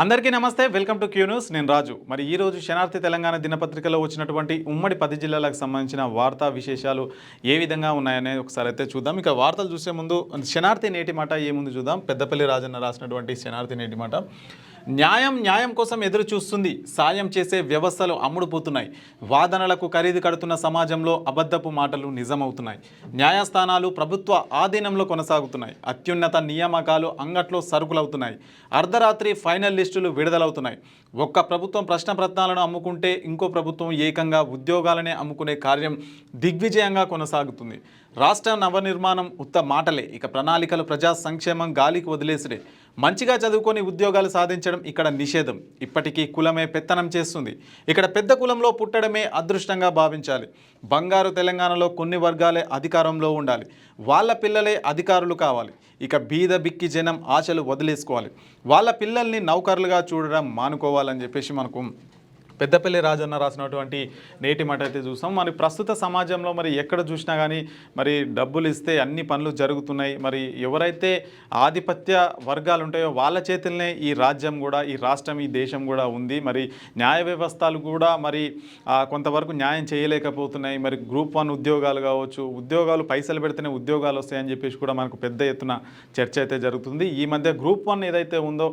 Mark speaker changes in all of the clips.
Speaker 1: అందరికీ నమస్తే, welcome to Q news. నేను రాజు. మరి ఈ రోజు శనార్థి తెలంగాణ దినపత్రికలో వచ్చినటువంటి ఉమ్మడి 10 జిల్లాలకు సంబంధించిన వార్తా విశేషాలు ఏ విధంగా ఉన్నాయనేది ఒకసారి అయితే చూద్దాం. ఇక వార్తలు చూసే ముందు శనార్థి నేటి మాట ఏముంది చూద్దాం. పెద్దపల్లి రాజన్న రాసినటువంటి శనార్థి నేటి మాట. న్యాయం కోసం ఎదురు చూస్తుంది, సాయం చేసే వ్యవస్థలు అమ్ముడుపోతున్నాయి, వాదనలకు ఖరీదు కడుతున్న సమాజంలో అబద్ధపు మాటలు నిజమవుతున్నాయి, న్యాయస్థానాలు ప్రభుత్వ ఆధీనంలో కొనసాగుతున్నాయి, అత్యున్నత నియామకాలు అంగట్లో సరుకులవుతున్నాయి, అర్ధరాత్రి ఫైనల్ లిస్టులు విడుదలవుతున్నాయి. ఒక్క ప్రభుత్వం ప్రశ్నపత్రాలను అమ్ముకుంటే ఇంకో ప్రభుత్వం ఏకంగా ఉద్యోగాలనే అమ్ముకునే కార్యం దిగ్విజయంగా కొనసాగుతుంది. రాష్ట్ర నవనిర్మాణం ఉత్త మాటలే, ఇక ప్రణాళికలు ప్రజా సంక్షేమం గాలికి వదిలేసిడే. మంచిగా చదువుకొని ఉద్యోగాలు సాధించడం ఇక్కడ నిషేధం. ఇప్పటికీ కులమే పెత్తనం చేస్తుంది. ఇక్కడ పెద్ద కులంలో పుట్టడమే అదృష్టంగా భావించాలి. బంగారు తెలంగాణలో కొన్ని వర్గాలే అధికారంలో ఉండాలి, వాళ్ళ పిల్లలే అధికారులు కావాలి. ఇక బీద బిక్కి జనం ఆశలు వదిలేసుకోవాలి, వాళ్ళ పిల్లల్ని నౌకర్లుగా చూడడం మానుకోవాలని చెప్పేసి మనకు పెద్దపల్లి రాజన్న రాసినటువంటి నేటి మాట అయితే చూసాం. మరి ప్రస్తుత సమాజంలో మరి ఎక్కడ చూసినా కానీ మరి డబ్బులు ఇస్తే అన్ని పనులు జరుగుతున్నాయి. మరి ఎవరైతే ఆధిపత్య వర్గాలు ఉంటాయో వాళ్ళ చేతులనే ఈ రాజ్యం కూడా, ఈ రాష్ట్రం, ఈ దేశం కూడా ఉంది. మరి న్యాయ వ్యవస్థలు కూడా మరి కొంతవరకు న్యాయం చేయలేకపోతున్నాయి. మరి గ్రూప్ 1 ఉద్యోగాలు కావచ్చు, ఉద్యోగాలు పైసలు పెడితేనే ఉద్యోగాలు వస్తాయని చెప్పేసి కూడా మనకు పెద్ద ఎత్తున చర్చ అయితే జరుగుతుంది. ఈ మధ్య గ్రూప్ 1 ఏదైతే ఉందో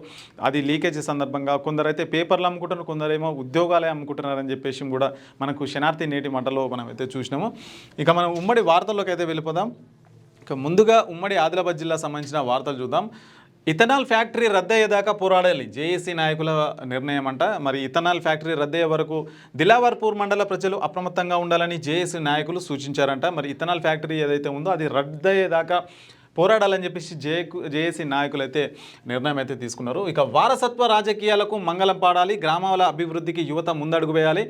Speaker 1: అది లీకేజీ సందర్భంగా కొందరైతే పేపర్లు అమ్ముకుంటారు, కొందరేమో ఉద్యోగాలే అమ్ముకుంటున్నారని చెప్పేసి కూడా మనకు శనార్థి నేటి మాటలో మనం అయితే చూసినాము. ఇక మనం ఉమ్మడి వార్తల్లోకి అయితే వెళ్ళిపోదాం. ఇక ముందుగా ఉమ్మడి ఆదిలాబాద్ జిల్లా సంబంధించిన వార్తలు చూద్దాం. ఇథనాల్ ఫ్యాక్టరీ రద్దయ్యేదాకా పోరాడాలి, జేఏసీ నాయకుల నిర్ణయం అంట. మరి ఇథనాల్ ఫ్యాక్టరీ రద్దయ్యే వరకు దిలావర్పూర్ మండల ప్రజలు అప్రమత్తంగా ఉండాలని జేఏసీ నాయకులు సూచించారంట. మరి ఇథనాల్ ఫ్యాక్టరీ ఏదైతే ఉందో అది రద్దయ్యేదాకా పోరాడాలని చెప్పేసి జేఏసీ నాయకులు అయితే నిర్ణయం అయితే తీసుకున్నారు. ఇక వారసత్వ రాజకీయాలకు మంగళం పాడాలి, గ్రామాల అభివృద్ధికి యువత ముందడుగు వేయాలి,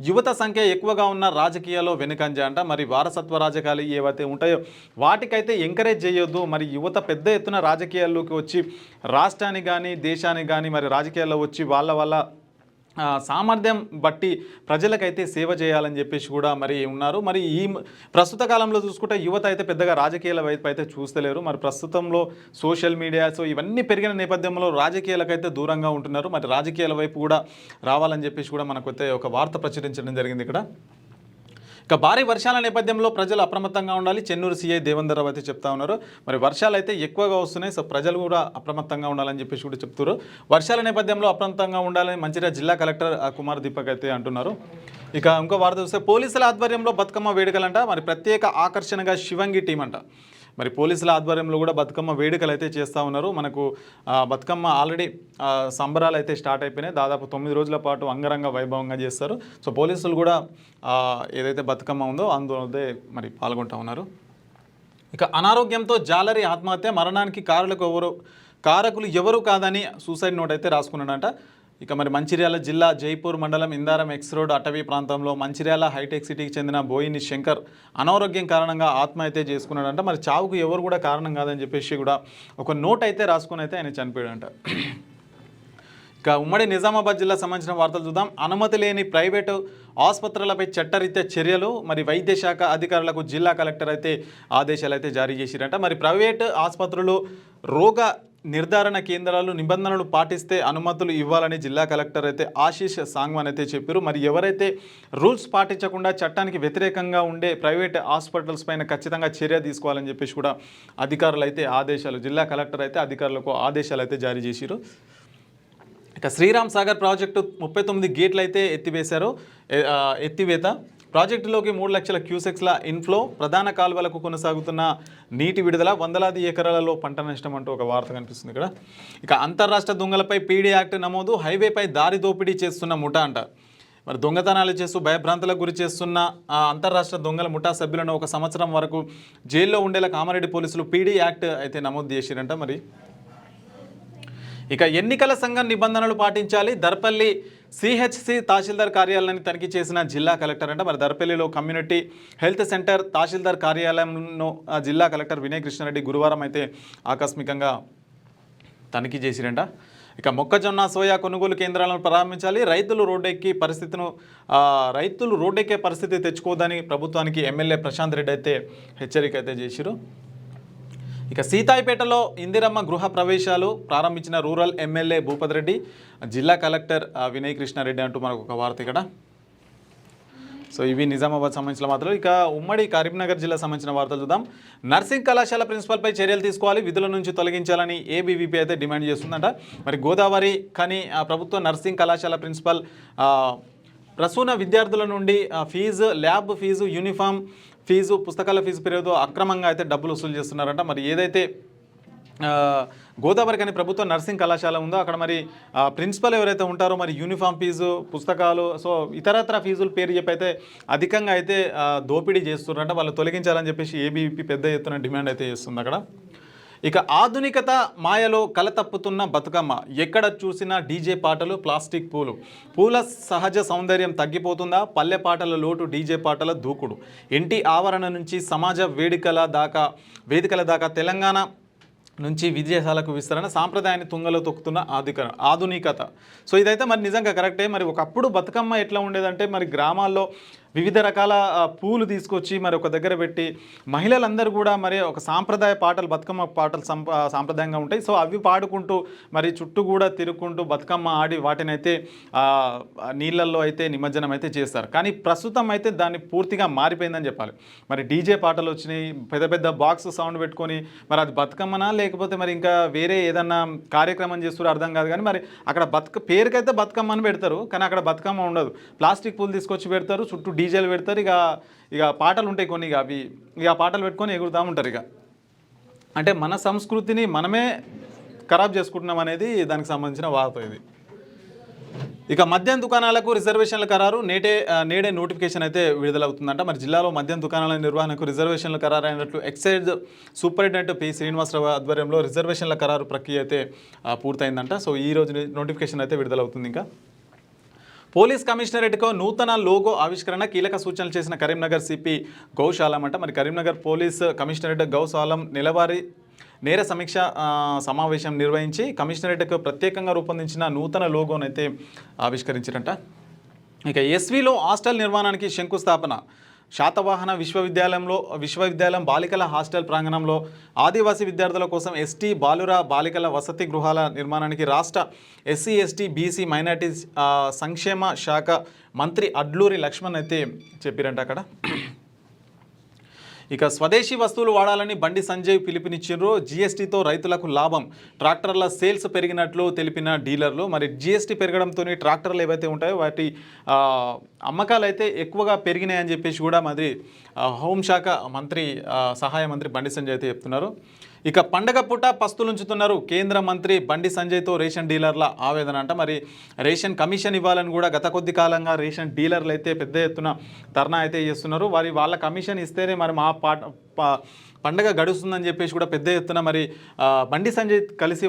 Speaker 1: యువత సంఖ్య ఎక్కువగా ఉన్న రాజకీయాల్లో వెనుకంజ అంట. మరి వారసత్వ రాజకీయాలు ఏవైతే ఉంటాయో వాటికైతే ఎంకరేజ్ చేయొద్దు. మరి యువత పెద్ద ఎత్తున రాజకీయాల్లోకి వచ్చి రాష్ట్రానికి కానీ దేశానికి కానీ మరి రాజకీయాల్లో వచ్చి వాళ్ళ సామర్థ్యం బట్టి ప్రజలకైతే సేవ చేయాలని చెప్పేసి కూడా మరి ఉన్నారు. మరి ఈ ప్రస్తుత కాలంలో చూసుకుంటే యువత అయితే పెద్దగా రాజకీయాల వైపు అయితే చూస్తలేరు. మరి ప్రస్తుతంలో సోషల్ మీడియా ఇవన్నీ పెరిగిన నేపథ్యంలో రాజకీయాలకైతే దూరంగా ఉంటున్నారు. మరి రాజకీయాల వైపు కూడా రావాలని చెప్పేసి కూడా మనకైతే ఒక వార్త ప్రచురించడం జరిగింది ఇక్కడ. ఇక భారీ వర్షాల నేపథ్యంలో ప్రజలు అప్రమత్తంగా ఉండాలి, చెన్నూరు సీఐ దేవేందర్ రావు అయితే చెప్తా ఉన్నారు. మరి వర్షాలు అయితే ఎక్కువగా వస్తున్నాయి, సో ప్రజలు కూడా అప్రమత్తంగా ఉండాలని చెప్పేసి కూడా చెప్తున్నారు. వర్షాల నేపథ్యంలో అప్రమత్తంగా ఉండాలని మంచిర్యాల జిల్లా కలెక్టర్ కుమార్ దీపక్ అయితే అంటున్నారు. ఇక ఇంకో వార్త చూస్తే పోలీసుల ఆధ్వర్యంలో బతుకమ్మ వేడుకలంట. మరి ప్రత్యేక ఆకర్షణగా శివంగి టీం అంట. మరి పోలీసుల ఆధ్వర్యంలో కూడా బతుకమ్మ వేడుకలు అయితే చేస్తూ ఉన్నారు. మనకు బతుకమ్మ ఆల్రెడీ సంబరాలు అయితే స్టార్ట్ అయిపోయినాయి. దాదాపు 9 రోజుల పాటు అంగరంగ వైభవంగా చేస్తారు. సో పోలీసులు కూడా ఏదైతే బతుకమ్మ ఉందో అందులో మరి పాల్గొంటూ ఉన్నారు. ఇక అనారోగ్యంతో జాలరి ఆత్మహత్య, మరణానికి కారకులు ఎవరు కాదని సూసైడ్ నోట్ అయితే రాసుకున్నాడంట. ఇక మరి మంచిర్యాల జిల్లా జైపూర్ మండలం ఇందారం ఎక్స్ రోడ్ అటవీ ప్రాంతంలో మంచిర్యాల హైటెక్ సిటీకి చెందిన బోయిని శంకర్ అనారోగ్యం కారణంగా ఆత్మహత్య చేసుకున్నాడంట. మరి చావుకు ఎవరు కూడా కారణం కాదని చెప్పేసి కూడా ఒక నోట్ అయితే రాసుకుని అయితే ఆయన చనిపోయాడంట. ఇక ఉమ్మడి నిజామాబాద్ జిల్లా సంబంధించిన వార్తలు చూద్దాం. అనుమతి లేని ప్రైవేటు ఆసుపత్రులపై చట్టరీత్యా చర్యలు. మరి వైద్య శాఖ అధికారులకు జిల్లా కలెక్టర్ అయితే ఆదేశాలు అయితే జారీ చేసిరంట. మరి ప్రైవేటు ఆసుపత్రులు రోగ నిర్ధారణ కేంద్రాలు నిబంధనలు పాటిస్తే అనుమతులు ఇవ్వాలని జిల్లా కలెక్టర్ అయితే ఆశీష్ సాంగ్వాన్ అయితే చెప్పారు. మరి ఎవరైతే రూల్స్ పాటించకుండా చట్టానికి వ్యతిరేకంగా ఉండే ప్రైవేట్ హాస్పిటల్స్ పైన ఖచ్చితంగా చర్య తీసుకోవాలని చెప్పేసి కూడా అధికారులు అయితే జిల్లా కలెక్టర్ అయితే అధికారులకు ఆదేశాలు అయితే జారీ చేశారు. ఇక శ్రీరామ్ సాగర్ ప్రాజెక్టు 39 గేట్లు అయితే ఎత్తివేత. ప్రాజెక్టులోకి 3 లక్షల క్యూసెక్స్ల ఇన్ఫ్లో, ప్రధాన కాలువలకు కొనసాగుతున్న నీటి విడుదల, వందలాది ఎకరాలలో పంట నష్టం అంటూ ఒక వార్త కనిపిస్తుంది ఇక్కడ. ఇక అంతర్రాష్ట్ర దొంగలపై పీడీ యాక్ట్ నమోదు, హైవేపై దారి దోపిడీ చేస్తున్న ముఠా అంట. మరి దొంగతనాలు చేస్తూ భయభ్రాంతులకు గురి చేస్తున్న అంతర్రాష్ట్ర దొంగల ముఠా సభ్యులను 1 సంవత్సరం వరకు జైల్లో ఉండేలా కామారెడ్డి పోలీసులు పీడీ యాక్ట్ అయితే నమోదు చేసిరంట. మరి ఇక ఎన్నికల సంఘం నిబంధనలు పాటించాలి, దర్పల్లి సిహెచ్సి తహసీల్దార్ కార్యాలయాన్ని తనిఖీ చేసిన జిల్లా కలెక్టర్ అంట. మరి దర్పల్లిలో కమ్యూనిటీ హెల్త్ సెంటర్ తహసీల్దార్ కార్యాలయంలో జిల్లా కలెక్టర్ వినయ్ కృష్ణారెడ్డి గురువారం అయితే ఆకస్మికంగా తనిఖీ చేసిరంట. ఇక మొక్కజొన్న సోయా కొనుగోలు కేంద్రాలను ప్రారంభించాలి, రైతులు రోడ్డెక్కే పరిస్థితి తెచ్చుకోవద్దని ప్రభుత్వానికి ఎమ్మెల్యే ప్రశాంత్ రెడ్డి అయితే హెచ్చరిక అయితే చేశారు. ఇక సీతాయిపేటలో ఇందిరమ్మ గృహ ప్రవేశాలు ప్రారంభించిన రూరల్ ఎమ్మెల్యే భూపతి రెడ్డి, జిల్లా కలెక్టర్ వినయ్ కృష్ణారెడ్డి అంటూ మనకు ఒక వార్త ఇక్కడ. సో ఇవి నిజామాబాద్ సంబంధించిన వార్తలు. ఇక ఉమ్మడి కరీంనగర్ జిల్లా సంబంధించిన వార్తలు చూద్దాం. నర్సింగ్ కళాశాల ప్రిన్సిపల్పై చర్యలు తీసుకోవాలి, విధుల నుంచి తొలగించాలని ఏబీవీపీ అయితే డిమాండ్ చేస్తుందంట. మరి గోదావరి కానీ ప్రభుత్వ నర్సింగ్ కళాశాల ప్రిన్సిపల్ ప్రసూన విద్యార్థుల నుండి fee, lab fee, uniform fee, పుస్తకాల ఫీజు పేరుతో అక్రమంగా అయితే డబ్బులు వసూలు చేస్తున్నారంట. మరి ఏదైతే గోదావరి కానీ ప్రభుత్వ నర్సింగ్ కళాశాల ఉందో అక్కడ మరి ప్రిన్సిపల్ ఎవరైతే ఉంటారో మరి యూనిఫామ్ ఫీజు, పుస్తకాలు, సో ఇతరత్ర ఫీజుల పేరు చెప్పి అయితే అధికంగా అయితే దోపిడీ చేస్తున్నారంట. వాళ్ళు తొలగించాలని చెప్పేసి ఏబీవీపీ పెద్ద ఎత్తున డిమాండ్ అయితే చేస్తుంది అక్కడ. ఇక ఆధునికత మాయలో కల తప్పుతున్న బతుకమ్మ, ఎక్కడ చూసినా డీజే పాటలు, ప్లాస్టిక్ పూలు, పూల సహజ సౌందర్యం తగ్గిపోతుందా? పల్లె పాటల లోటు, డీజే పాటల దూకుడు, ఇంటి ఆవరణ నుంచి సమాజ వేదికల దాకా తెలంగాణ నుంచి విదేశాలకు విస్తరణ, సాంప్రదాయాన్ని తుంగలో తొక్కుతున్న ఆధునికత. సో ఇదైతే మరి నిజంగా కరెక్టే. మరి ఒకప్పుడు బతుకమ్మ ఎట్లా ఉండేదంటే మరి గ్రామాల్లో వివిధ రకాల పూలు తీసుకొచ్చి మరి ఒక దగ్గర పెట్టి మహిళలందరూ కూడా మరి ఒక సాంప్రదాయ పాటలు, బతుకమ్మ పాటలు సాంప్రదాయంగా ఉంటాయి. సో అవి పాడుకుంటూ మరి చుట్టూ కూడా తిరుగుకుంటూ బతుకమ్మ ఆడి వాటినైతే నీళ్ళల్లో అయితే నిమజ్జనం అయితే చేస్తారు. కానీ ప్రస్తుతం అయితే దాన్ని పూర్తిగా మారిపోయిందని చెప్పాలి. మరి డీజే పాటలు వచ్చినాయి, పెద్ద పెద్ద బాక్స్ సౌండ్ పెట్టుకొని మరి అది బతుకమ్మనా లేకపోతే మరి ఇంకా వేరే ఏదన్నా కార్యక్రమం చేస్తారో అర్థం కాదు. కానీ మరి అక్కడ పేరుకైతే బతుకమ్మ అని పెడతారు, కానీ అక్కడ బతుకమ్మ ఉండదు. ప్లాస్టిక్ పూలు తీసుకొచ్చి పెడతారు, చుట్టూ డీజేలు పెడతారు. ఇక పాటలు ఉంటాయి కొన్ని, ఇక పాటలు పెట్టుకొని ఎగురుతూ ఉంటారు. అంటే మన సంస్కృతిని మనమే ఖరాబ్ చేసుకుంటున్నాం అనేది దానికి సంబంధించిన వార్త ఇది. ఇక మద్యం దుకాణాలకు రిజర్వేషన్ల ఖరారు నేడే నోటిఫికేషన్ అయితే విడుదలవుతుందంట. మరి జిల్లాలో మద్యం దుకాణాల నిర్వహణకు రిజర్వేషన్ల ఖరారు అయినట్లు ఎక్సైజ్ సూపరింటెండెంట్ పి శ్రీనివాసరావు ఆధ్వర్యంలో రిజర్వేషన్ల ఖరారు ప్రక్రియ అయితే పూర్తయిందంట. సో ఈ రోజు నోటిఫికేషన్ అయితే విడుదలవుతుంది. ఇంకా పోలీస్ కమిషనరేట్కు నూతన లోగో ఆవిష్కరణ, కీలక సూచనలు చేసిన కరీంనగర్ సిపి గౌశాలం అంట. మరి కరీంనగర్ పోలీస్ కమిషనరేట్ గౌశాలం నెలవారీ నేర సమీక్ష సమావేశం నిర్వహించి కమిషనరేట్కు ప్రత్యేకంగా రూపొందించిన నూతన లోగోను అయితే ఆవిష్కరించారంట. ఇక ఎస్వీలో హాస్టల్ నిర్మాణానికి శంకుస్థాపన, శాతవాహన విశ్వవిద్యాలయం బాలికల హాస్టల్ ప్రాంగణంలో ఆదివాసీ విద్యార్థుల కోసం ఎస్టీ బాలికల వసతి గృహాల నిర్మాణానికి రాష్ట్ర ఎస్సీ ఎస్టీ బీసీ మైనార్టీ సంక్షేమ శాఖ మంత్రి అడ్లూరి లక్ష్మణ్ అయితే చెప్పారంట అక్కడ. ఇక స్వదేశీ వస్తువులు వాడాలని బండి సంజయ్ పిలుపునిచ్చారు. జీఎస్టీతో రైతులకు లాభం, ట్రాక్టర్ల సేల్స్ పెరిగినట్లు తెలిపిన డీలర్లు. మరి జీఎస్టీ పెరగడంతో ట్రాక్టర్లు ఏవైతే ఉంటాయో వాటి అమ్మకాలు అయితే ఎక్కువగా పెరిగినాయని చెప్పేసి కూడా మరి హోంశాఖ మంత్రి సహాయ మంత్రి బండి సంజయ్ అయితే చెప్తున్నారు. ఇక పండగ పూట పస్తులుంచుతున్నారు కేంద్ర మంత్రి బండి సంజయ్తో రేషన్ డీలర్ల ఆవేదన అంట. మరి రేషన్ కమిషన్ ఇవ్వాలని కూడా గత కొద్ది కాలంగా రేషన్ డీలర్లు అయితే పెద్ద ఎత్తున ధర్నా అయితే చేస్తున్నారు. వాళ్ళ కమిషన్ ఇస్తేనే మరి మా పండగ గడుస్తుందని చెప్పేసి కూడా పెద్ద ఎత్తున మరి బండి సంజయ్ కలిసి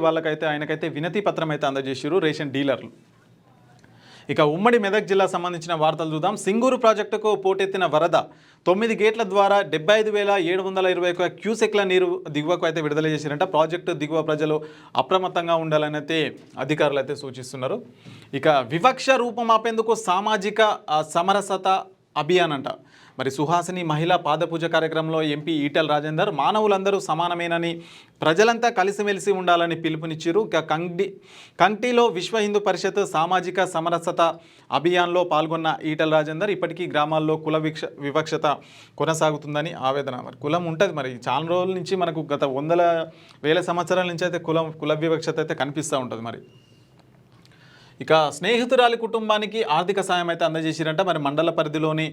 Speaker 1: ఆయనకైతే వినతి పత్రం అయితే అందజేసారు రేషన్ డీలర్లు. ఇక ఉమ్మడి మెదక్ జిల్లా సంబంధించిన వార్తలు చూద్దాం. సింగూరు ప్రాజెక్టుకు పోటెత్తిన వరద, 9 గేట్ల ద్వారా 75,721 క్యూసెక్ల నీరు దిగువకు అయితే విడుదల చేశారంట. ప్రాజెక్టు దిగువ ప్రజలు అప్రమత్తంగా ఉండాలని అయితే అధికారులు అయితే సూచిస్తున్నారు. ఇక వివక్ష రూపమాపేందుకు సామాజిక సమరసత అభియాన్ అంట. మరి సుహాసిని మహిళా పాదపూజ కార్యక్రమంలో ఎంపీ ఈటెల రాజేందర్ మానవులందరూ సమానమేనని, ప్రజలంతా కలిసిమెలిసి ఉండాలని పిలుపునిచ్చారు. కంటిలో విశ్వ హిందూ పరిషత్ సామాజిక సమరసత అభియాన్లో పాల్గొన్న ఈటెల రాజేందర్ ఇప్పటికీ గ్రామాల్లో కుల వివక్షత కొనసాగుతుందని ఆవేదన. మరి కులం ఉంటుంది, మరి చాలా రోజుల నుంచి మనకు గత వేల సంవత్సరాల నుంచి అయితే కుల వివక్షత అయితే కనిపిస్తూ ఉంటుంది. మరి ఇక స్నేహితురాలి కుటుంబానికి ఆర్థిక సాయం అయితే అందజేసిరంట. మరి మండల పరిధిలోని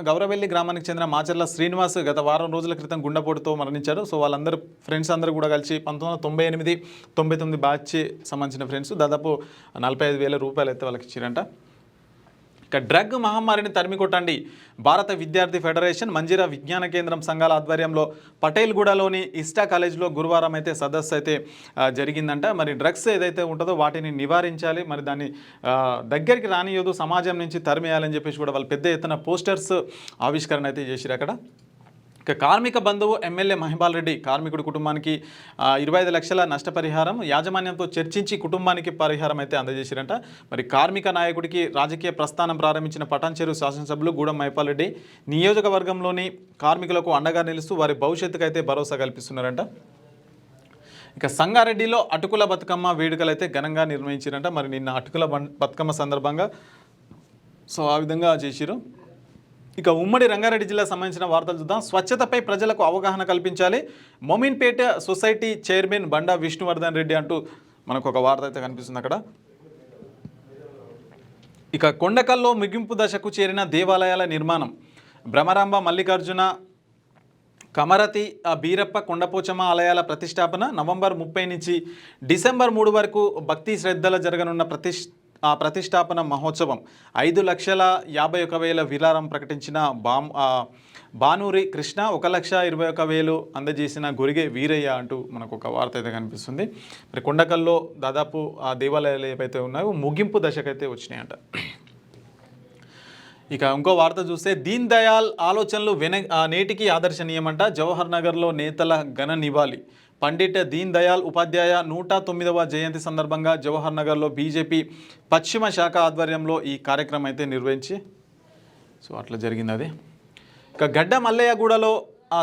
Speaker 1: గౌరవెల్లి గ్రామానికి చెందిన మాచర్ల శ్రీనివాస్ గత వారం రోజుల క్రితం గుండెపోటుతో మరణించారు. సో వాళ్ళందరూ ఫ్రెండ్స్ అందరూ కూడా కలిసి 1998-99 బ్యాచ్ సంబంధించిన ఫ్రెండ్స్ దాదాపు 45,000 రూపాయలు అయితే వాళ్ళకి ఇచ్చిరంట. ఇక డ్రగ్ మహమ్మారిని తరిమికొట్టండి, భారత విద్యార్థి ఫెడరేషన్ మంజీరా విజ్ఞాన కేంద్రం సంఘాల ఆధ్వర్యంలో పటేల్గూడలోని ఇస్టా కాలేజ్లో గురువారం అయితే సదస్సు అయితే జరిగిందంట. మరి డ్రగ్స్ ఏదైతే ఉంటుందో వాటిని నివారించాలి, మరి దాన్ని దగ్గరికి రానియొద్దు, సమాజం నుంచి తరిమేయాలని చెప్పేసి కూడా వాళ్ళు పెద్ద ఎత్తున పోస్టర్స్ ఆవిష్కరణ అయితే చేసిరు అక్కడ. ఇక కార్మిక బంధువు ఎమ్మెల్యే మహిపాల్ రెడ్డి కార్మికుడి కుటుంబానికి 25 లక్షల నష్టపరిహారం యాజమాన్యంతో చర్చించి కుటుంబానికి పరిహారం అయితే అందజేశారంట. మరి కార్మిక నాయకుడికి రాజకీయ ప్రస్థానం ప్రారంభించిన పటాన్చెరు శాసనసభ్యులు గూడెం మహిపాల్ రెడ్డి నియోజకవర్గంలోని కార్మికులకు అండగా నిలుస్తూ వారి భవిష్యత్తుకు అయితే భరోసా కల్పిస్తున్నారంట. ఇక సంగారెడ్డిలో అటుకుల బతుకమ్మ వేడుకలు అయితే ఘనంగా నిర్వహించారంట. మరి నిన్న అటుకుల బతుకమ్మ సందర్భంగా ఆ విధంగా చేసిరు. ఇక ఉమ్మడి రంగారెడ్డి జిల్లా సంబంధించిన వార్తలు చూద్దాం. స్వచ్ఛతపై ప్రజలకు అవగాహన కల్పించాలి, మొమిన్పేట సొసైటీ చైర్మన్ బండా విష్ణువర్ధన్ రెడ్డి అంటూ మనకు ఒక వార్త అయితే కనిపిస్తుంది అక్కడ. ఇక కొండకల్లో ముగింపు దశకు చేరిన దేవాలయాల నిర్మాణం, భ్రమరాంబ, మల్లికార్జున, కమరతి, బీరప్ప, కొండపోచమ్మ ఆలయాల ప్రతిష్టాపన నవంబర్ 30 నుంచి డిసెంబర్ 3 వరకు భక్తి శ్రద్ధల జరగనున్న ప్రతిష్టాపన మహోత్సవం. 5,51,000 విరాళం ప్రకటించిన బానూరి కృష్ణ, 1,21,000 అందజేసిన గొరిగే వీరయ్య అంటూ మనకు ఒక వార్త అయితే కనిపిస్తుంది. మరి కొండకల్లో దాదాపు ఆ దేవాలయాలు ఏవైతే ఉన్నాయో ముగింపు దశకైతే వచ్చినాయంట. ఇక ఇంకో వార్త చూస్తే దీన్ దయాల్ ఆలోచనలు నేటికి ఆదర్శనీయమంట. జవహర్ నగర్లో నేతల ఘన నివాళి. పండిట్ దీన్ దయాల్ ఉపాధ్యాయ 109వ జయంతి సందర్భంగా జవహర్ నగర్లో బీజేపీ పశ్చిమ శాఖ ఆధ్వర్యంలో ఈ కార్యక్రమం అయితే నిర్వహించి అట్లా జరిగింది అది. ఇక గడ్డ మల్లయ్యగూడలో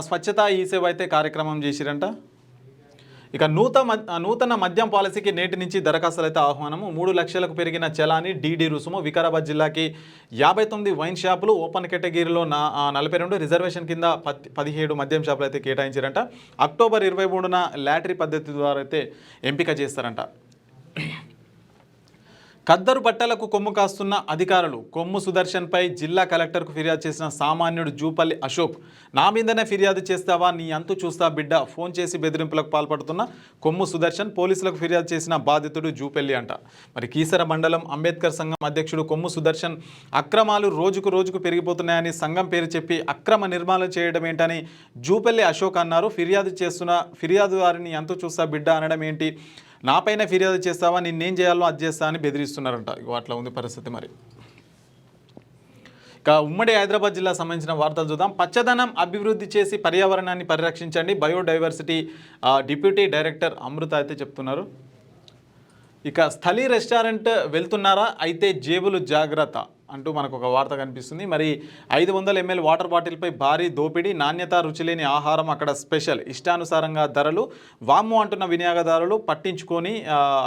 Speaker 1: స్వచ్ఛతా ఈ సేవ అయితే కార్యక్రమం చేసిరంట. ఇక నూతన మద్యం పాలసీకి నేటి నుంచి దరఖాస్తులు అయితే ఆహ్వానము. 3 లక్షలకు పెరిగిన చలాని డీడీ రుసుము. వికారాబాద్ జిల్లాకి 59 వైన్ షాపులు, ఓపెన్ కేటగిరీలో 42, రిజర్వేషన్ కింద 17 మద్యం షాపులు అయితే కేటాయించారంట. అక్టోబర్ 23న లాటరీ పద్ధతి ద్వారా అయితే ఎంపిక చేస్తారంట. ఖద్దరు బట్టలకు కొమ్ము కాస్తున్న అధికారులు. కొమ్ము సుదర్శన్పై జిల్లా కలెక్టర్కు ఫిర్యాదు చేసిన సామాన్యుడు జూపల్లి అశోక్. నా మీదనే ఫిర్యాదు చేస్తావా, నీ అంతు చూస్తా బిడ్డ, ఫోన్ చేసి బెదిరింపులకు పాల్పడుతున్న కొమ్ము సుదర్శన్. పోలీసులకు ఫిర్యాదు చేసిన బాధితుడు జూపల్లి అంట. మరి కీసర మండలం అంబేద్కర్ సంఘం అధ్యక్షుడు కొమ్ము సుదర్శన్ అక్రమాలు రోజుకు రోజుకు పెరిగిపోతున్నాయని సంఘం పేరు చెప్పి అక్రమ నిర్మాణాలు చేయడం ఏంటని జూపల్లి అశోక్ అన్నారు. ఫిర్యాదుదారిని అంతు చూస్తా బిడ్డ అనడం ఏంటి, నాపైన ఫిర్యాదు చేస్తావా, నిన్నేం చేయాలో అది చేస్తా అని బెదిరిస్తున్నారంట. అట్లా ఉంది పరిస్థితి. మరి ఇక ఉమ్మడి హైదరాబాద్ జిల్లా సంబంధించిన వార్తలు చూద్దాం. పచ్చదనం అభివృద్ధి చేసి పర్యావరణాన్ని పరిరక్షించండి, బయోడైవర్సిటీ డిప్యూటీ డైరెక్టర్ అమృత అయితే చెప్తున్నారు. ఇక స్థలీ రెస్టారెంట్ వెళ్తున్నారా, అయితే జేబులు జాగ్రత్త అంటూ మనకు ఒక వార్త కనిపిస్తుంది. మరి 500 ml వాటర్ బాటిల్పై భారీ దోపిడీ, నాణ్యత రుచిలేని ఆహారం అక్కడ స్పెషల్, ఇష్టానుసారంగా ధరలు, వామ్ము అంటున్న వినియోగదారులు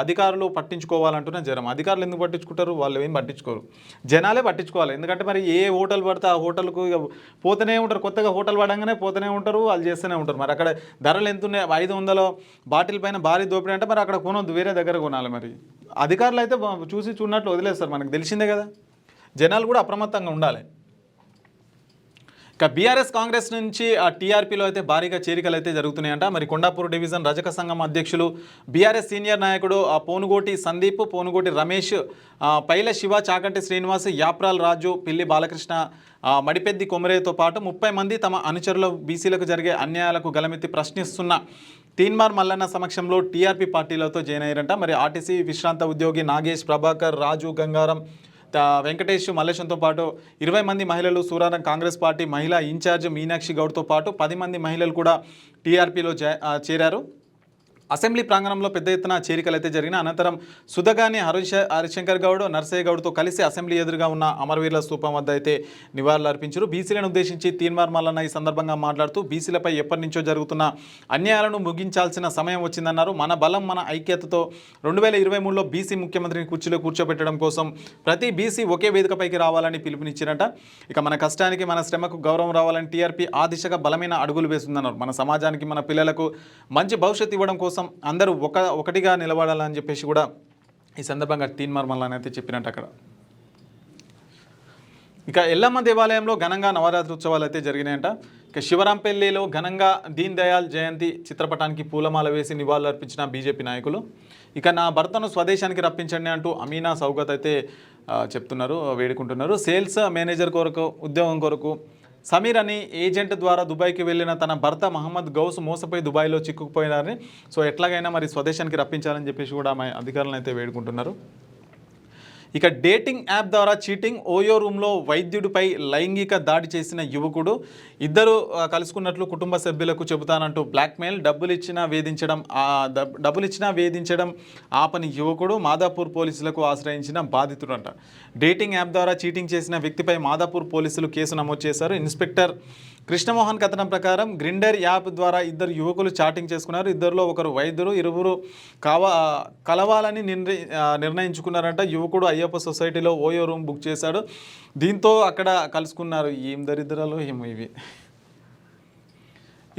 Speaker 1: అధికారులు పట్టించుకోవాలంటున్న జనం. అధికారులు ఎందుకు పట్టించుకుంటారు, వాళ్ళు ఏం పట్టించుకోరు, జనాలే పట్టించుకోవాలి. ఎందుకంటే మరి ఏ హోటల్ పడితే ఆ హోటల్కు పోతూనే ఉంటారు, కొత్తగా హోటల్ పడంగానే పోతూనే ఉంటారు, వాళ్ళు చేస్తూనే ఉంటారు. మరి అక్కడ ధరలు ఎంత ఉన్నాయి, 500 బాటిల్ పైన భారీ దోపిడీ అంటే మరి అక్కడ కొనొద్దు, వేరే దగ్గర కొనాలి. మరి అధికారులు అయితే చూసి చూడనట్లు వదిలేస్తారు, మనకు తెలిసిందే కదా. జనాలు కూడా అప్రమత్తంగా ఉండాలి. ఇక బీఆర్ఎస్ కాంగ్రెస్ నుంచి టీఆర్పీలో అయితే భారీగా చేరికలు అయితే జరుగుతున్నాయంట. మరి కొండాపూర్ డివిజన్ రజక సంఘం అధ్యక్షులు బీఆర్ఎస్ సీనియర్ నాయకుడు పోనుగోటి సందీప్, పోనుగోటి రమేష్, పైల శివ, చాకంటి శ్రీనివాస్, యాప్రాల్ రాజు, పిల్లి బాలకృష్ణ, మడిపెద్ది కొమరేతో పాటు 30 మంది తమ అనుచరుల బీసీలకు జరిగే అన్యాయాలకు గలమెత్తి ప్రశ్నిస్తున్న తీన్మార్ మల్లన్న సమక్షంలో టీఆర్పీ పార్టీలతో జాయిన్ అయ్యారంట. మరి ఆర్టీసీ విశ్రాంత ఉద్యోగి నాగేష్, ప్రభాకర్, రాజు, గంగారం, వెంకటేష్, మల్లేశంతో పాటు 20 మంది మహిళలు, సూరారం కాంగ్రెస్ పార్టీ మహిళా ఇన్ఛార్జ్ మీనాక్షి గౌడ్తో పాటు 10 మంది మహిళలు కూడా టీఆర్పీలో చేరారు. అసెంబ్లీ ప్రాంగణంలో పెద్ద ఎత్తున చేరికలు అయితే జరిగిన అనంతరం సుధగాని హరిశంకర్ గౌడ్, నర్సయ్య గౌడ్తో కలిసి అసెంబ్లీ ఎదురుగా ఉన్న అమరవీరుల స్తూపం వద్ద అయితే నివాళులు అర్పించారు. బీసీలను ఉద్దేశించి తీన్మార్ మల్లన్న ఈ సందర్భంగా మాట్లాడుతూ బీసీలపై ఎప్పటి నుంచో జరుగుతున్న అన్యాయాలను ముగించాల్సిన సమయం వచ్చిందన్నారు. మన బలం మన ఐక్యతతో 2023లో బీసీ ముఖ్యమంత్రిని కుర్చీలో కూర్చోబెట్టడం కోసం ప్రతి బీసీ ఒకే వేదికపైకి రావాలని పిలుపునిచ్చారట. ఇక మన కష్టానికి మన శ్రమకు గౌరవం రావాలని టీఆర్పీ ఆ దిశగా బలమైన అడుగులు వేస్తుందన్నారు. మన సమాజానికి మన పిల్లలకు మంచి భవిష్యత్తు ఇవ్వడం కోసం అందరూ ఒకటిగా నిలబడాలని చెప్పేసి కూడా ఈ సందర్భంగా తీన్మార్ మల్లన్న అయితే చెప్పినట్టు అక్కడ. ఇక ఎల్లమ్మ దేవాలయంలో ఘనంగా నవరాత్రి ఉత్సవాలు అయితే జరిగినాయంట. ఇక శివరాంపల్లిలో ఘనంగా దీన్ దయాల్ జయంతి చిత్రపటానికి పూలమాల వేసి నివాళులు అర్పించిన బీజేపీ నాయకులు. ఇక నా భర్తను స్వదేశానికి రప్పించండి అంటూ అమీనా సౌగత్ అయితే చెప్తున్నారు, వేడుకుంటున్నారు. సేల్స్ మేనేజర్ కొరకు ఉద్యోగం కొరకు సమీర్ అని ఏజెంట్ ద్వారా దుబాయ్కి వెళ్ళిన తన భర్త మహమ్మద్ గౌస్ మోసపోయి దుబాయ్లో చిక్కుకుపోయినారని, ఎట్లాగైనా మరి స్వదేశానికి రప్పించాలని చెప్పేసి కూడా మా అధికారులను అయితే వేడుకుంటున్నారు. ఇక డేటింగ్ యాప్ ద్వారా చీటింగ్, ఓయో రూమ్లో వైద్యుడిపై లైంగిక దాడి చేసిన యువకుడు, ఇద్దరు కలుసుకున్నట్లు కుటుంబ సభ్యులకు చెబుతానంటూ బ్లాక్మెయిల్, డబ్బులు ఇచ్చినా వేధించడం ఆపని యువకుడు, మాదాపూర్ పోలీసులకు ఆశ్రయించిన బాధితుడు అంట. డేటింగ్ యాప్ ద్వారా చీటింగ్ చేసిన వ్యక్తిపై మాదాపూర్ పోలీసులు కేసు నమోదు చేశారు. ఇన్స్పెక్టర్ కృష్ణమోహన్ కథనం ప్రకారం గ్రిండర్ యాప్ ద్వారా ఇద్దరు యువకులు చాటింగ్ చేసుకున్నారు. ఇద్దరిలో ఒకరు వైద్యులు, ఇరువురు కలవాలని నిర్ణయించుకున్నారంట. యువకుడు అయ్యప్ప సొసైటీలో ఓయో రూమ్ బుక్ చేశాడు. దీంతో అక్కడ కలుసుకున్నారు. ఏం దరిద్రాలు ఏమో ఇవి.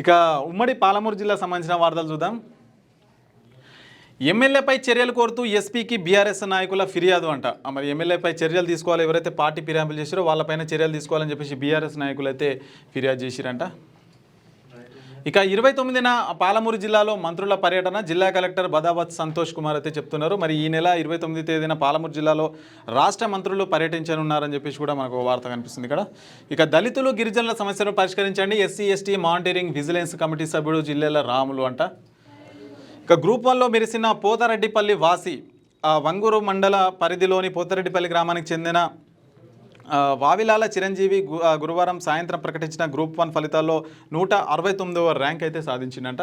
Speaker 1: ఇక ఉమ్మడి పాలమూరు జిల్లా సంబంధించిన వార్తలు చూద్దాం. ఎమ్మెల్యేపై చర్యలు కోరుతూ ఎస్పీకి బీఆర్ఎస్ నాయకుల ఫిర్యాదు అంట. మరి ఎమ్మెల్యేపై చర్యలు తీసుకోవాలి, ఎవరైతే పార్టీ ఫిర్యాదులు చేశారో వాళ్ళపైన చర్యలు తీసుకోవాలని చెప్పేసి బీఆర్ఎస్ నాయకులు అయితే ఫిర్యాదు చేసిరంట. ఇక 29న పాలమూరు జిల్లాలో మంత్రుల పర్యటన, జిల్లా కలెక్టర్ బదావత్ సంతోష్ కుమార్ అయితే చెప్తున్నారు. మరి ఈ నెల 29 తేదీన పాలమూరు జిల్లాలో రాష్ట్ర మంత్రులు పర్యటించనున్నారని చెప్పేసి కూడా మనకు వార్త కనిపిస్తుంది ఇక్కడ. ఇక దళితులు గిరిజనుల సమస్యను పరిష్కరించండి, SC ST monitoring vigilance committee సభ్యుడు జిల్లాల రాములు అంట. ఇక గ్రూప్ 1లో మెరిసిన పోతారెడ్డిపల్లి వాసి, వంగూరు మండల పరిధిలోని పోతారెడ్డిపల్లి గ్రామానికి చెందిన వావిలాల చిరంజీవి గురువారం సాయంత్రం ప్రకటించిన గ్రూప్ 1 ఫలితాల్లో 169వ ర్యాంక్ అయితే సాధించిందంట.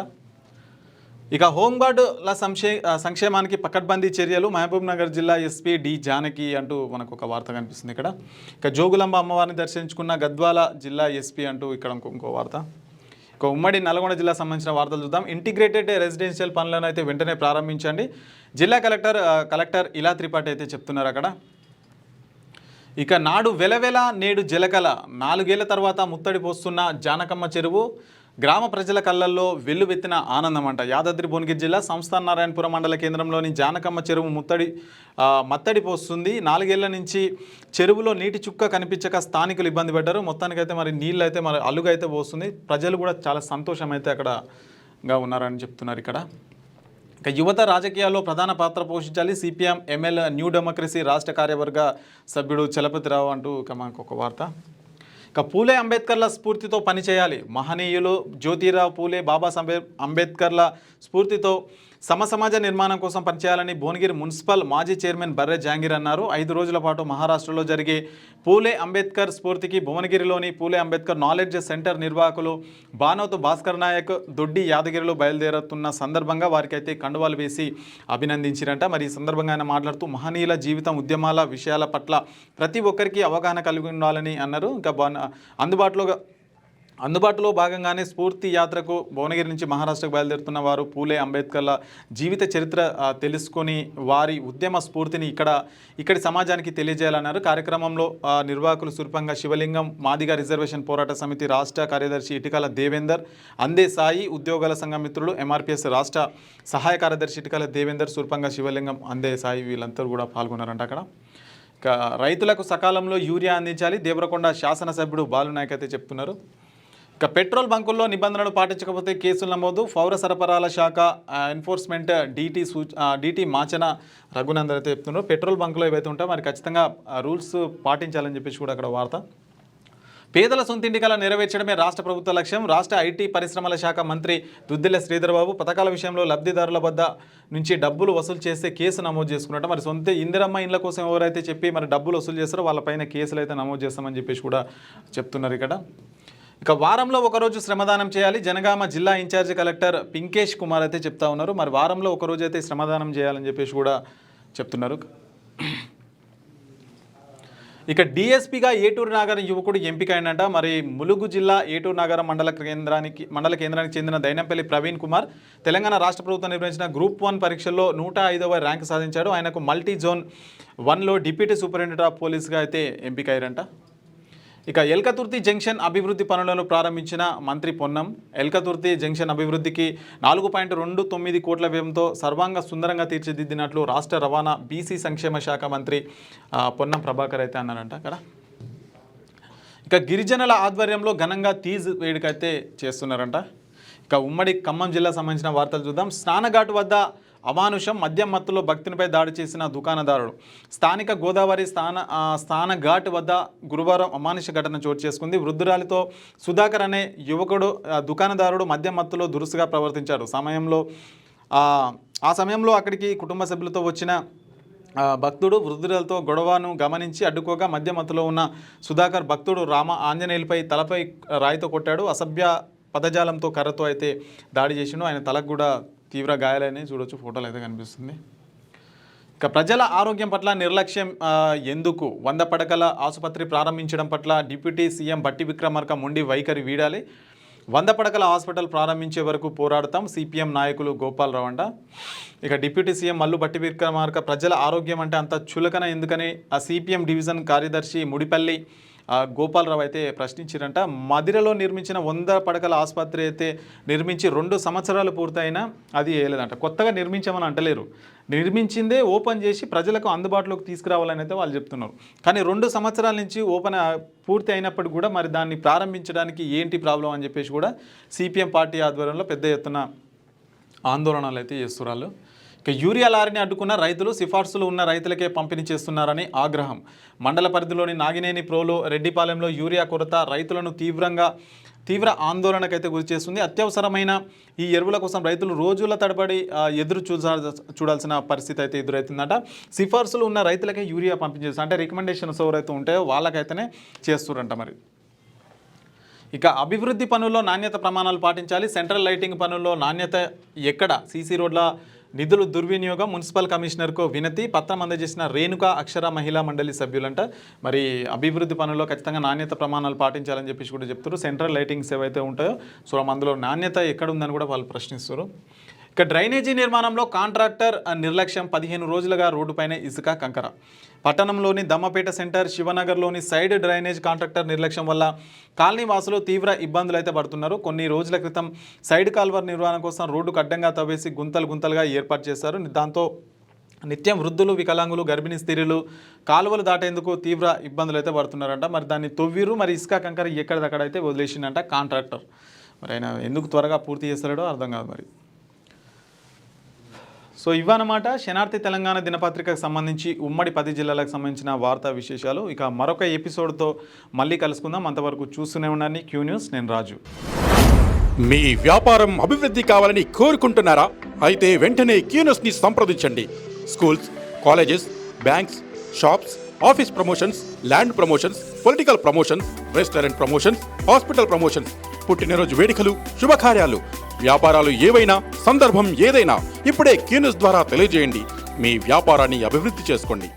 Speaker 1: ఇక హోంగార్డుల సంక్షేమానికి పకడ్బందీ చర్యలు, మహబూబ్ నగర్ జిల్లా ఎస్పీ డి జానకి అంటూ మనకు ఒక వార్త కనిపిస్తుంది ఇక్కడ. ఇక జోగులాంబ అమ్మవారిని దర్శించుకున్న గద్వాల జిల్లా ఎస్పీ అంటూ ఇక్కడ ఇంకో వార్త. ఇక ఉమ్మడి నల్గొండ జిల్లా సంబంధించిన వార్తలు చూద్దాం. ఇంటిగ్రేటెడ్ రెసిడెన్షియల్ పనులను అయితే వెంటనే ప్రారంభించండి, జిల్లా కలెక్టర్ ఇలా త్రిపాఠి అయితే చెప్తున్నారు అక్కడ. ఇక నాడు వెలవెల నేడు జలకల, 4 ఏళ్ల తర్వాత ముత్తడి పోస్తున్న జానకమ్మ చెరువు, గ్రామ ప్రజల కళ్ళల్లో వెల్లువెత్తిన ఆనందం అంట. యాదాద్రి భువనగిరి జిల్లా సంస్థాన నారాయణపురం మండల కేంద్రంలోని జానకమ్మ చెరువు మత్తడి పోస్తుంది. 4 ఏళ్ల నుంచి చెరువులో నీటి చుక్క కనిపించక స్థానికులు ఇబ్బంది పడ్డారు. మొత్తానికైతే మరి నీళ్ళు అయితే మరి అలుగైతే పోస్తుంది. ప్రజలు కూడా చాలా సంతోషం అయితే అక్కడగా ఉన్నారని చెప్తున్నారు ఇక్కడ. ఇక యువత రాజకీయాల్లో ప్రధాన పాత్ర పోషించాలి, సిపిఎం ఎంఎల్ న్యూ డెమోక్రసీ రాష్ట్ర కార్యవర్గ సభ్యుడు చలపతిరావు అంటూ ఇక మనకు ఒక వార్త. ఇక పూలే అంబేద్కర్ల స్ఫూర్తితో పనిచేయాలి, మహనీయులు జ్యోతిరావు పూలే బాబాసాహెబ్ అంబేద్కర్ల స్ఫూర్తితో సమాజ నిర్మాణం కోసం పనిచేయాలని భువనగిరి మున్సిపల్ మాజీ చైర్మన్ బర్రె జాంగీర్ అన్నారు. 5 రోజుల పాటు మహారాష్ట్రలో జరిగే పూలే అంబేద్కర్ స్ఫూర్తికి భువనగిరిలోని పూలే అంబేద్కర్ నాలెడ్జ్ సెంటర్ నిర్వాహకులు బానోతు భాస్కర్ నాయక్, దొడ్డి యాదగిరిలో బయలుదేరుతున్న సందర్భంగా వారికి అయితే కండువాలు వేసి అభినందించారంట. మరి ఈ సందర్భంగా ఆయన మాట్లాడుతూ మహనీయుల జీవితం, ఉద్యమాల విషయాల పట్ల ప్రతి ఒక్కరికి అవగాహన కలిగి ఉండాలని అన్నారు. ఇంకా అందుబాటులో భాగంగానే స్ఫూర్తి యాత్రకు భువనగిరి నుంచి మహారాష్ట్రకు బయలుదేరుతున్న వారు పూలే అంబేద్కర్ల జీవిత చరిత్ర తెలుసుకొని వారి ఉద్యమ స్ఫూర్తిని ఇక్కడి సమాజానికి తెలియజేయాలన్నారు. కార్యక్రమంలో నిర్వాహకులు సుర్పంగ శివలింగం, మాదిగ రిజర్వేషన్ పోరాట సమితి రాష్ట్ర కార్యదర్శి ఇటికల దేవేందర్, అందే సాయి ఉద్యోగాల సంఘం మిత్రులు, ఎంఆర్పిఎస్ రాష్ట్ర సహాయ కార్యదర్శి ఇటికల దేవేందర్, సుర్పంగ శివలింగం, అందే సాయి వీళ్ళందరూ కూడా పాల్గొన్నారంట అక్కడ. ఇక రైతులకు సకాలంలో యూరియా అందించాలి, దేవరకొండ శాసనసభ్యుడు బాలునాయక్ అయితే చెప్తున్నారు. ఇక పెట్రోల్ బంకుల్లో నిబంధనలు పాటించకపోతే కేసులు నమోదు, పౌర సరఫరాల శాఖ ఎన్ఫోర్స్మెంట్ డీటీ మాచన రఘునందన్ అయితే చెప్తున్నారు. పెట్రోల్ బంకులో ఏవైతే ఉంటాయో మరి ఖచ్చితంగా రూల్స్ పాటించాలని చెప్పేసి కూడా అక్కడ వార్త. పేదల సొంతింటి కల నెరవేర్చడమే రాష్ట్ర ప్రభుత్వ లక్ష్యం, రాష్ట్ర ఐటీ పరిశ్రమల శాఖ మంత్రి దుద్దిల్ల శ్రీధర్బాబు. పథకాల విషయంలో లబ్ధిదారుల వద్ద నుంచి డబ్బులు వసూలు చేస్తే కేసు నమోదు చేసుకున్నట్టు. మరి సొంత ఇందిరమ్మ ఇండ్ల కోసం ఎవరైతే చెప్పి మరి డబ్బులు వసూలు చేస్తారో వాళ్ళపైన కేసులు అయితే నమోదు చేస్తామని చెప్పేసి కూడా చెప్తున్నారు ఇక్కడ. ఇక వారంలో ఒకరోజు శ్రమదానం చేయాలి, జనగామ జిల్లా ఇన్ఛార్జి కలెక్టర్ పింకేష్ కుమార్ అయితే చెప్తా ఉన్నారు. మరి వారంలో ఒకరోజు అయితే శ్రమదానం చేయాలని చెప్పేసి కూడా చెప్తున్నారు. ఇక డిఎస్పీగా ఏటూరు నాగరం యువకుడు ఎంపిక అయినట. మరి ములుగు జిల్లా ఏటూరు నాగరం మండల కేంద్రానికి చెందిన దైనంపల్లి ప్రవీణ్ కుమార్ తెలంగాణ రాష్ట్ర ప్రభుత్వం నిర్వహించిన గ్రూప్ 1 పరీక్షల్లో 105వ ర్యాంకు సాధించాడు. ఆయనకు మల్టీ జోన్ 1లో డిప్యూటీ సూపరింటెండెంట్ ఆఫ్ పోలీస్గా అయితే ఎంపిక అయ్యారంట. ఇక ఎల్కతుర్తి జంక్షన్ అభివృద్ధి పనులను ప్రారంభించిన మంత్రి పొన్నం. ఎల్కతుర్తి జంక్షన్ అభివృద్ధికి 4.29 కోట్ల వ్యయంతో సర్వాంగ సుందరంగా తీర్చిదిద్దినట్లు రాష్ట్ర రవాణా బీసీ సంక్షేమ శాఖ మంత్రి పొన్నం ప్రభాకర్ అయితే అన్నారంట అక్కడ. ఇక గిరిజనుల ఆధ్వర్యంలో ఘనంగా తీజ్ వేడుక అయితే చేస్తున్నారంట. ఇక ఉమ్మడి ఖమ్మం జిల్లా సంబంధించిన వార్తలు చూద్దాం. స్నానఘాటు వద్ద అమానుషం, మద్యం మత్తులో భక్తునిపై దాడి చేసిన దుకాణదారుడు. స్థానిక గోదావరి స్నానఘాట్ వద్ద గురువారం అమానుష ఘటన చోటు చేసుకుంది. వృద్ధురాలితో సుధాకర్ అనే యువకుడు దుకాణదారుడు మద్యం మత్తులో దురుసుగా ప్రవర్తించాడు. ఆ సమయంలో అక్కడికి కుటుంబ సభ్యులతో వచ్చిన భక్తుడు వృద్ధులతో గొడవను గమనించి అడ్డుకోగా మధ్యమతిలో ఉన్న సుధాకర్ భక్తుడు రామ ఆంజనేయులపై తలపై రాయితో కొట్టాడు. అసభ్య పదజాలంతో కర్రతో అయితే దాడి చేసిండు. ఆయన తలకు కూడా తీవ్ర గాయాలని చూడొచ్చు, ఫోటోలు అయితే కనిపిస్తుంది. ఇక ప్రజల ఆరోగ్యం పట్ల నిర్లక్ష్యం ఎందుకు? 100 పడకల ఆసుపత్రి ప్రారంభించడం పట్ల డిప్యూటీ సీఎం బట్టి విక్రమార్క మొండి వైఖరి వీడాలి. 100 పడకల హాస్పిటల్ ప్రారంభించే వరకు పోరాడతాం సిపిఎం నాయకులు గోపాలరావు అంట. ఇక డిప్యూటీ సీఎం మల్లు బట్టి విక్రమార్క ప్రజల ఆరోగ్యం అంటే అంత చులకన ఎందుకని ఆ సిపిఎం డివిజన్ కార్యదర్శి ముడిపల్లి గోపాలరావు అయితే ప్రశ్నించారంట. మదిరలో నిర్మించిన 100 పడకల ఆసుపత్రి అయితే నిర్మించి 2 సంవత్సరాలు పూర్తయినా అది వేయలేదంట. కొత్తగా నిర్మించామని అంటలేరు, నిర్మించిందే ఓపెన్ చేసి ప్రజలకు అందుబాటులోకి తీసుకురావాలని అయితే వాళ్ళు చెప్తున్నారు. కానీ 2 సంవత్సరాల నుంచి ఓపెన్ పూర్తి అయినప్పటికీ కూడా మరి దాన్ని ప్రారంభించడానికి ఏంటి ప్రాబ్లం అని చెప్పేసి కూడా సిపిఎం పార్టీ ఆధ్వర్యంలో పెద్ద ఎత్తున ఆందోళనలు అయితే చేస్తున్నారు. ఇక యూరియా లారీని అడ్డుకున్న రైతులు సిఫార్సులు ఉన్న రైతులకే పంపిణీ చేస్తున్నారని ఆగ్రహం. మండల పరిధిలోని నాగినేని ప్రోలో రెడ్డిపాలెంలో యూరియా కొరత రైతులను తీవ్ర ఆందోళనకైతే గురి చేస్తుంది. అత్యవసరమైన ఈ ఎరువుల కోసం రైతులు రోజుల తడబడి ఎదురు చూడాల్సిన పరిస్థితి అయితే ఎదురవుతుందట. సిఫార్సులు ఉన్న రైతులకే యూరియా పంపిణీ చేస్తారు, అంటే రికమెండేషన్స్ ఎవరైతే ఉంటాయో వాళ్ళకైతేనే చేస్తారంట. మరి ఇక అభివృద్ధి పనుల్లో నాణ్యత ప్రమాణాలు పాటించాలి. సెంట్రల్ లైటింగ్ పనుల్లో నాణ్యత ఎక్కడ? సీసీ రోడ్ల నిధులు దుర్వినియోగం మున్సిపల్ కమిషనర్కు వినతి పత్రం అందజేసిన రేణుక అక్షర మహిళా మండలి సభ్యులంట. మరి అభివృద్ధి పనుల్లో ఖచ్చితంగా నాణ్యత ప్రమాణాలు పాటించాలని చెప్పేసి కూడా చెప్తారు. సెంట్రల్ లైటింగ్స్ ఏవైతే ఉంటాయో సో అందులో నాణ్యత ఎక్కడ ఉందని కూడా వాళ్ళు ప్రశ్నిస్తారు. ఇక డ్రైనేజీ నిర్మాణంలో కాంట్రాక్టర్ నిర్లక్ష్యం. 15 రోజులుగా రోడ్డుపైనే ఇసుక కంకర. పట్టణంలోని దమ్మపేట సెంటర్, శివనగర్లోని సైడ్ డ్రైనేజ్ కాంట్రాక్టర్ నిర్లక్ష్యం వల్ల కాలనీ వాసులు తీవ్ర ఇబ్బందులు అయితే పడుతున్నారు. కొన్ని రోజుల క్రితం సైడ్ కాల్వర్ నిర్మాణం కోసం రోడ్డుకు అడ్డంగా తవ్వేసి గుంతలుగా ఏర్పాటు చేశారు. దాంతో నిత్యం వృద్ధులు, వికలాంగులు, గర్భిణీ స్త్రీలు కాలువలు దాటేందుకు తీవ్ర ఇబ్బందులు అయితే పడుతున్నారంట. మరి దాన్ని తవ్విరు, మరి ఇసుక కంకర ఎక్కడిదక్కడ అయితే వదిలేసిందంట కాంట్రాక్టర్. మరి ఆయన ఎందుకు త్వరగా పూర్తి చేస్తాడో అర్థం కాదు. మరి సో ఇవన్నమాట శనార్థి తెలంగాణ దినపత్రికకు సంబంధించి ఉమ్మడి 10 జిల్లాలకు సంబంధించిన వార్తా విశేషాలు. ఇక మరొక ఎపిసోడ్తో మళ్ళీ కలుసుకుందాం. అంతవరకు చూస్తూనే ఉండండి క్యూ న్యూస్. నేను రాజు.
Speaker 2: మీ వ్యాపారం అభివృద్ధి కావాలని కోరుకుంటున్నారా? అయితే వెంటనే క్యూ న్యూస్ని సంప్రదించండి. Schools, colleges, banks, shops, office promotions, land promotions, political promotions, restaurant promotions, hospital promotions, పుట్టినరోజు వేడుకలు, శుభకార్యాలు, వ్యాపారాలు ఏవైనా, సందర్భం ఏదైనా ఇప్పుడే క్యూ న్యూస్ ద్వారా తెలియజేయండి. మీ వ్యాపారాన్ని అభివృద్ధి చేసుకోండి.